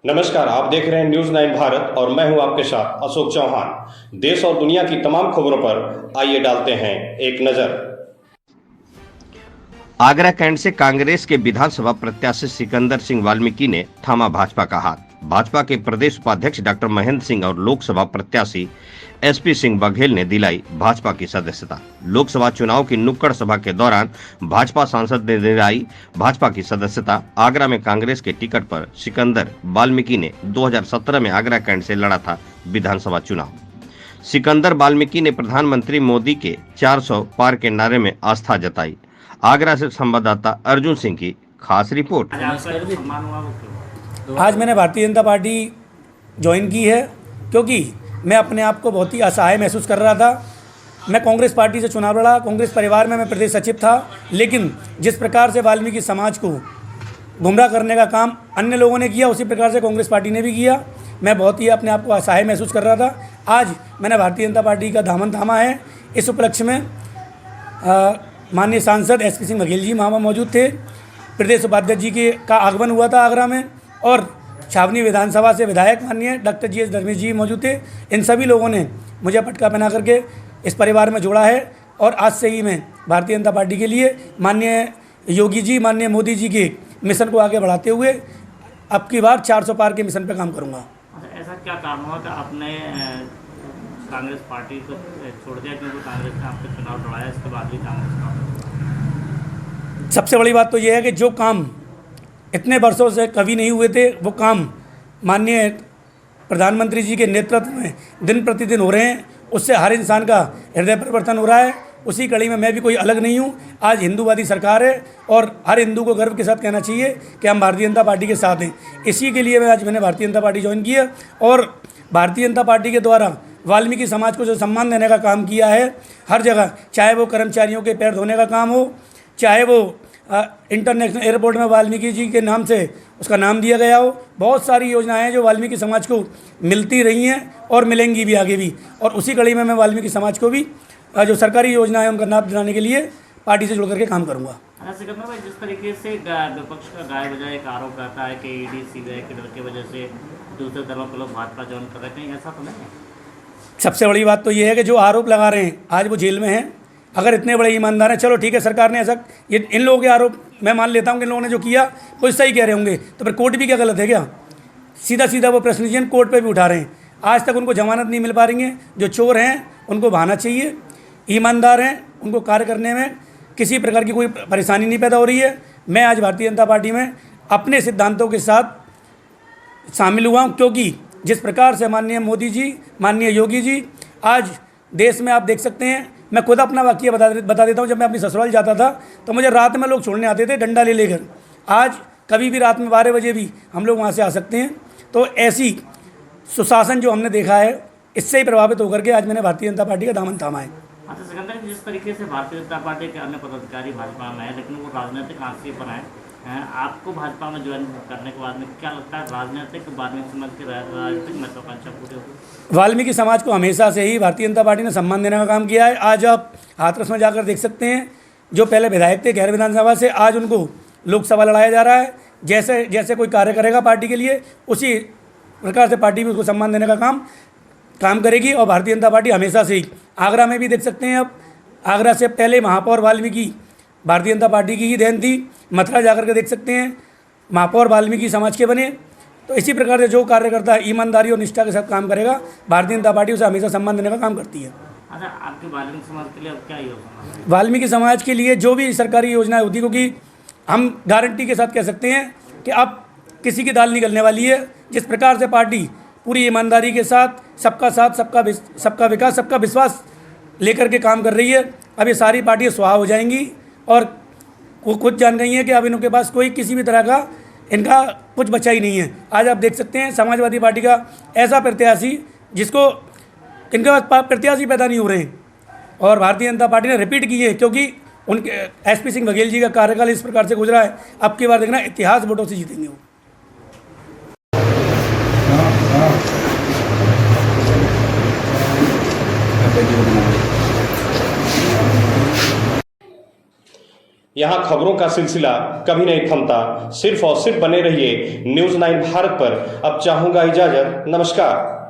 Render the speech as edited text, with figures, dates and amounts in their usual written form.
नमस्कार, आप देख रहे हैं न्यूज 9 भारत और मैं हूं आपके साथ अशोक चौहान। देश और दुनिया की तमाम खबरों पर आइए डालते हैं एक नजर। आगरा कैंट से कांग्रेस के विधानसभा प्रत्याशी सिकंदर सिंह वाल्मीकि ने थामा भाजपा का हाथ। भाजपा के प्रदेश उपाध्यक्ष डॉक्टर महेंद्र सिंह और लोकसभा प्रत्याशी एसपी सिंह बघेल ने दिलाई भाजपा की सदस्यता। लोकसभा चुनाव की नुक्कड़ सभा के दौरान भाजपा सांसद ने दिलाई भाजपा की सदस्यता। आगरा में कांग्रेस के टिकट पर सिकंदर वाल्मीकि ने 2017 में आगरा कैंट से लड़ा था विधानसभा चुनाव। सिकंदर वाल्मीकि ने प्रधानमंत्री मोदी के 400 पार के नारे में आस्था जताई। आगरा से संवाददाता अर्जुन सिंह की खास रिपोर्ट। आज मैंने भारतीय जनता पार्टी ज्वाइन की है क्योंकि मैं अपने आप को बहुत ही असहाय महसूस कर रहा था। मैं कांग्रेस पार्टी से चुनाव लड़ा, कांग्रेस परिवार में मैं प्रदेश सचिव था, लेकिन जिस प्रकार से वाल्मीकि समाज को गुमराह करने का काम अन्य लोगों ने किया, उसी प्रकार से कांग्रेस पार्टी ने भी किया। मैं बहुत ही अपने आप को असहाय महसूस कर रहा था। आज मैंने भारतीय जनता पार्टी का दामन थामा है। इस उपलक्ष्य में माननीय सांसद एसपी सिंह बघेल जी वहाँ मौजूद थे। प्रदेश उपाध्यक्ष जी का आगमन हुआ था आगरा में, और छावनी विधानसभा से विधायक माननीय डॉक्टर जी एस धर्मेश जी मौजूद थे। इन सभी लोगों ने मुझे पटका पहना करके इस परिवार में जोड़ा है, और आज से ही मैं भारतीय जनता पार्टी के लिए माननीय योगी जी, माननीय मोदी जी के मिशन को आगे बढ़ाते हुए अब की बार 400 पार के मिशन पर काम करूँगा। ऐसा क्या कारण हुआ कि आपने कांग्रेस पार्टी को छोड़ दिया, क्योंकि कांग्रेस ने आपको चुनाव लड़ाया, इसके बाद भी कांग्रेस का? सबसे बड़ी बात तो ये है कि जो काम इतने वर्षों से कभी नहीं हुए थे, वो काम माननीय प्रधानमंत्री जी के नेतृत्व में दिन प्रतिदिन हो रहे हैं। उससे हर इंसान का हृदय परिवर्तन हो रहा है। उसी कड़ी में मैं भी कोई अलग नहीं हूँ। आज हिंदूवादी सरकार है और हर हिंदू को गर्व के साथ कहना चाहिए कि हम भारतीय जनता पार्टी के साथ हैं। इसी के लिए मैंने भारतीय जनता पार्टी ज्वाइन की है, और भारतीय जनता पार्टी के द्वारा वाल्मीकि समाज को जो सम्मान देने का काम किया है हर जगह, चाहे वो कर्मचारियों के पैर धोने का काम हो, चाहे वो इंटरनेशनल एयरपोर्ट में वाल्मीकि जी के नाम से उसका नाम दिया गया हो, बहुत सारी योजनाएं हैं जो वाल्मीकि समाज को मिलती रही हैं और मिलेंगी भी आगे भी। और उसी कड़ी में मैं वाल्मीकि समाज को भी जो सरकारी योजनाएं उनका लाभ दिलाने के लिए पार्टी से जुड़ करके काम करूँगा। सिकंदर भाई, जिस तरीके से विपक्ष का गाय बजाय एक आरोप रहता है कि ईडी सीबीआई के डर की वजह से दूसरे दलों के लोग भाजपा ज्वाइन कर रहे हैं, कहीं ऐसा तो नहीं है? सबसे बड़ी बात तो ये है कि जो आरोप लगा रहे हैं आज वो जेल में हैं। अगर इतने बड़े ईमानदार हैं, चलो ठीक है, सरकार ने ऐसा, ये इन लोगों के आरोप मैं मान लेता हूँ कि इन लोगों ने जो किया वो सही कह रहे होंगे, तो फिर कोर्ट भी क्या गलत है क्या? सीधा सीधा वो प्रश्न लीजिए, कोर्ट पे भी उठा रहे हैं। आज तक उनको जमानत नहीं मिल पा रही है। जो चोर हैं उनको बहाना चाहिए, ईमानदार हैं उनको कार्य करने में किसी प्रकार की कोई परेशानी नहीं पैदा हो रही है। मैं आज भारतीय जनता पार्टी में अपने सिद्धांतों के साथ शामिल हुआ हूँ, क्योंकि जिस प्रकार से माननीय मोदी जी, माननीय योगी जी आज देश में, आप देख सकते हैं, मैं खुद अपना वाकया बता देता हूँ। जब मैं अपनी ससुराल जाता था तो मुझे रात में लोग छोड़ने आते थे डंडा ले लेकर। आज कभी भी रात में 12 बजे भी हम लोग वहाँ से आ सकते हैं। तो ऐसी सुशासन जो हमने देखा है, इससे ही प्रभावित होकर के आज मैंने भारतीय जनता पार्टी का दामन थामा है। अच्छा सिकंदर, जिस तरीके से भारतीय जनता पार्टी के अन्य पदाधिकारी भाजपा में है, लेकिन वो राजनीतिक आंसू पर हैं, आपको भाजपा में ज्वाइन करने के बाद में क्या लगता है, राजनीतिक वाल्मीकि समाज की राजनीतिक महत्वाकांक्षा पूरी होगी? वाल्मीकि समाज को हमेशा से ही भारतीय जनता पार्टी ने सम्मान देने का काम किया है। आज आप हाथरस में जाकर देख सकते हैं, जो पहले विधायक थे गैर विधानसभा से, आज उनको लोकसभा लड़ाया जा रहा है। जैसे जैसे कोई कार्य करेगा पार्टी के लिए, उसी प्रकार से पार्टी भी उसको सम्मान देने का काम करेगी। और भारतीय जनता पार्टी हमेशा से ही, आगरा में भी देख सकते हैं, अब आगरा से पहले महापौर वाल्मीकि भारतीय जनता पार्टी की ही देन थी। मथुरा जाकर के देख सकते हैं, महापौर वाल्मीकि समाज के बने। तो इसी प्रकार से जो कार्यकर्ता ईमानदारी और निष्ठा के साथ काम करेगा, भारतीय जनता पार्टी उसे हमेशा सम्मान देने का काम करती है। अच्छा, आपके वाल्मीकि समाज के लिए अब क्या योजना है? वाल्मीकि समाज के लिए जो भी सरकारी योजनाएं होती, क्योंकि हम गारंटी के साथ कह सकते हैं कि अब किसी की दाल नहीं गलने वाली है। जिस प्रकार से पार्टी पूरी ईमानदारी के साथ सबका सबका विकास, सबका विश्वास लेकर के काम कर रही है, अब ये सारी पार्टियाँ स्वाहा हो जाएंगी। और वो खुद जान गई हैं कि अब इनके पास कोई किसी भी तरह का इनका कुछ बचा ही नहीं है। आज आप देख सकते हैं समाजवादी पार्टी का ऐसा प्रत्याशी जिसको इनके पास प्रत्याशी पैदा नहीं हो रहे हैं, और भारतीय जनता पार्टी ने रिपीट की है, क्योंकि उनके एसपी सिंह बघेल जी का कार्यकाल इस प्रकार से गुजरा है। अब की बार देखना, इतिहास वोटों से जीतेंगे वो। यहाँ खबरों का सिलसिला कभी नहीं थमता। सिर्फ और सिर्फ बने रहिए न्यूज़ 9 भारत पर। अब चाहूंगा इजाजत। नमस्कार।